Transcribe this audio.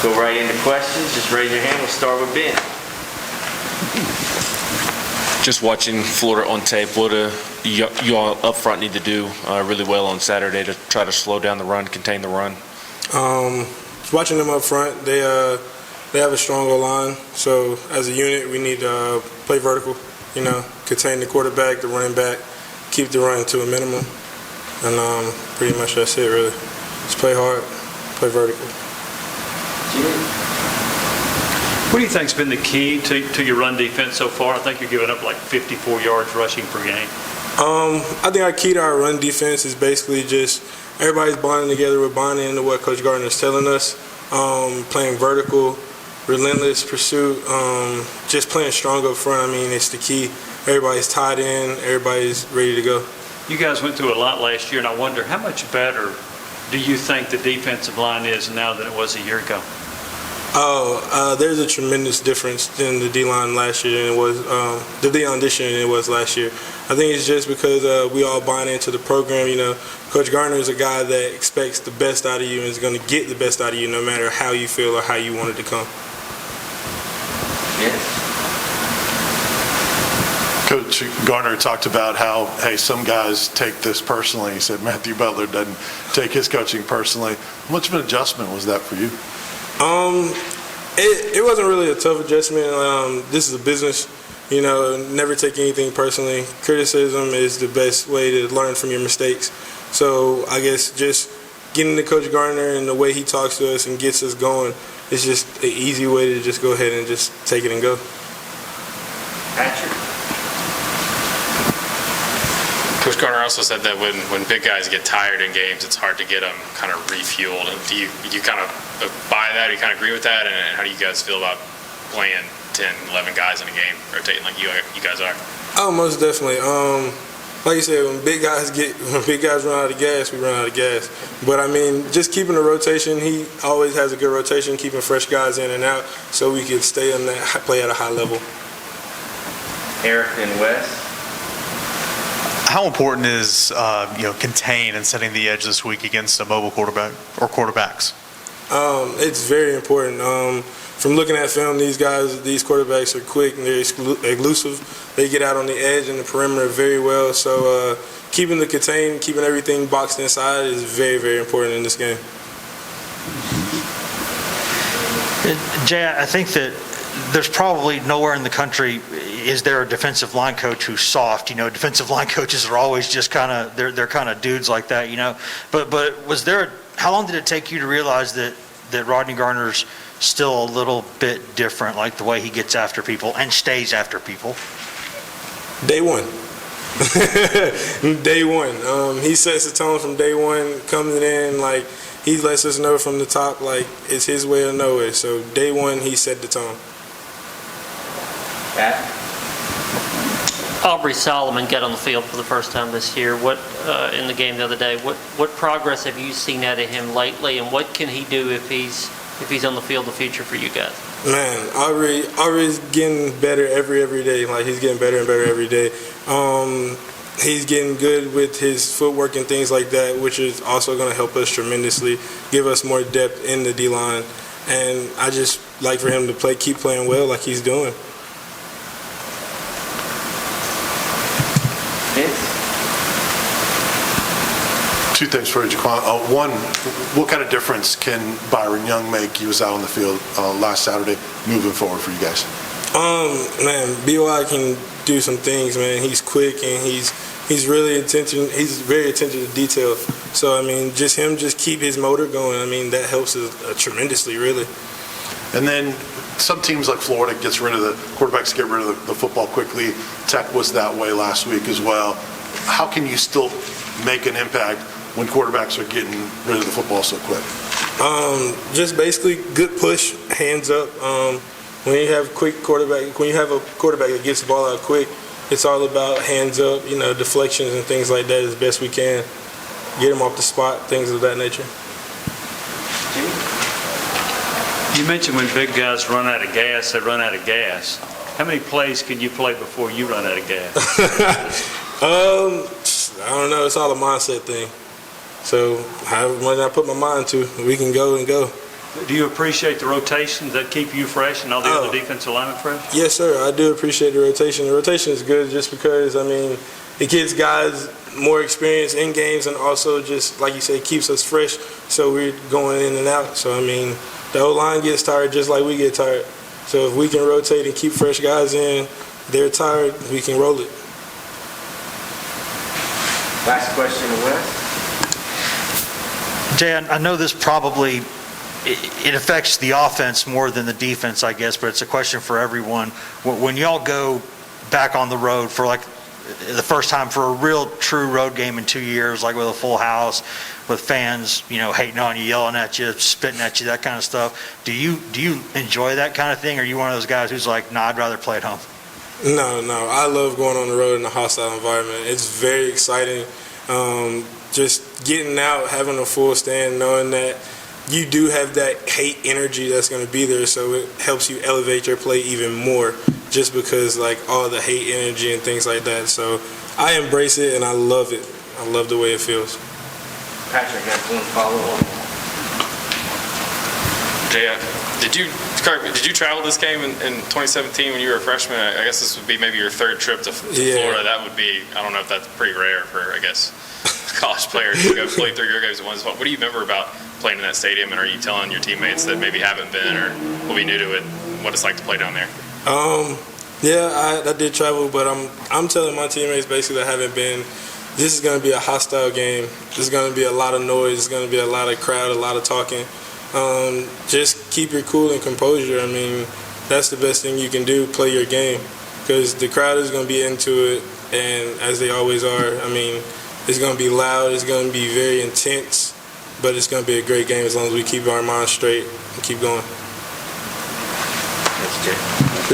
Go right into questions. Just raise your hand. We'll start with Ben. Just watching Florida on tape, what do you all up front need to do really well on Saturday to try to slow down the run, contain the run? Watching them up front, they have a strong line. So as a unit, we need to play vertical. Contain the quarterback, the running back, keep the run to a minimum, and pretty much that's it. Really, just play hard, play vertical. What do you think's been the key to your run defense so far? I think you're giving up like 54 yards rushing per game. I think our key to our run defense is basically just everybody's bonding together. We're bonding into what Coach Gardner is telling us. Playing vertical, relentless pursuit, just playing strong up front. I mean, it's the key. Everybody's tied in. Everybody's ready to go. You guys went through a lot last year, and I wonder how much better do you think the defensive line is now than it was a year ago? There's a tremendous difference in the D-line last year than it was the D-line this year than it was last year. I think it's just because we all buy into the program. Coach Gardner is a guy that expects the best out of you and is going to get the best out of you no matter how you feel or how you want it to come. Yes. Coach Gardner talked about how, hey, some guys take this personally. He said Matthew Butler doesn't take his coaching personally. How much of an adjustment was that for you? It wasn't really a tough adjustment. This is a business, never take anything personally. Criticism is the best way to learn from your mistakes. So I guess just getting to Coach Gardner and the way he talks to us and gets us going is just an easy way to just go ahead and just take it and go. Patrick. Coach Gardner also said that when big guys get tired in games, it's hard to get them kind of refueled. And do you kind of buy that? Do you kind of agree with that? And how do you guys feel about playing 10, 11 guys in a game, rotating like you guys are? Oh, most definitely. Like you said, when big guys run out of gas, we run out of gas. But I mean, just keeping the rotation, he always has a good rotation, keeping fresh guys in and out, so we can stay on that play at a high level. Eric and Wes. How important is contain and setting the edge this week against a mobile quarterback or quarterbacks? It's very important. From looking at film, these quarterbacks are quick and they're elusive. They get out on the edge and the perimeter very well. So keeping the contain, keeping everything boxed inside is very, very important in this game. Jay, I think that there's probably nowhere in the country is there a defensive line coach who's soft. Defensive line coaches are always just kind of they're kind of dudes like that. But was there? How long did it take you to realize that Rodney Gardner's still a little bit different, like the way he gets after people and stays after people? Day one. Day one. He sets the tone from day one, coming in like he lets us know from the top like it's his way or no way. So day one, he set the tone. Pat? Aubrey Solomon got on the field for the first time this year. What in the game the other day? What progress have you seen out of him lately, and what can he do if he's on the field in the future for you guys? Man, Aubrey's getting better every day. Like he's getting better and better every day. He's getting good with his footwork and things like that, which is also going to help us tremendously, give us more depth in the D-line. And I just like for him to keep playing well like he's doing. Two things for you, Jaquan. One, what kind of difference can Byron Young make? He was out on the field last Saturday, moving forward for you guys. Man, BY can do some things, man. He's quick and he's really he's very attentive to detail. So I mean, just keep his motor going. I mean, that helps us tremendously, really. And then some teams like Florida get rid of the football quickly. Tech was that way last week as well. How can you still make an impact when quarterbacks are getting rid of the football so quick? Just basically good push, hands up. When you have a quarterback that gets the ball out quick, it's all about hands up, deflections and things like that as best we can. Get them off the spot, things of that nature. You mentioned when big guys run out of gas, they run out of gas. How many plays can you play before you run out of gas? I don't know. It's all a mindset thing. So however much I put my mind to, we can go and go. Do you appreciate the rotations that keep you fresh and all the Oh. other defensive linemen fresh? Yes, sir. I do appreciate the rotation. The rotation is good just because, I mean, it gives guys more experience in games and also just, like you said, keeps us fresh so we're going in and out. So, I mean, the whole line gets tired just like we get tired. So if we can rotate and keep fresh guys in, they're tired, we can roll it. Last question to Wes. Jay, I know this probably, it affects the offense more than the defense, I guess, but it's a question for everyone. When y'all go back on the road for like the first time for a real true road game in 2 years, like with a full house, with fans, hating on you, yelling at you, spitting at you, that kind of stuff, do you enjoy that kind of thing? Or are you one of those guys who's like, nah, I'd rather play at home? No. I love going on the road in a hostile environment. It's very exciting. Just getting out, having a full stand, knowing that you do have that hate energy that's going to be there, so it helps you elevate your play even more just because, like, all the hate energy and things like that. So I embrace it, and I love it. I love the way it feels. Patrick, got one follow-up. Jay, did you travel this game in 2017 when you were a freshman? I guess this would be maybe your third trip to Florida. That would be, I don't know if that's pretty rare for, I guess, college players to go play through your games at once. What do you remember about playing in that stadium, and are you telling your teammates that maybe haven't been or will be new to it what it's like to play down there? Yeah, I did travel, but I'm telling my teammates basically that haven't been, this is going to be a hostile game. There's going to be a lot of noise. There's going to be a lot of crowd, a lot of talking. Just keep your cool and composure. I mean, that's the best thing you can do, play your game, because the crowd is going to be into it, and as they always are. I mean, it's going to be loud. It's going to be very intense, but it's going to be a great game as long as we keep our minds straight and keep going. Thanks, Jay.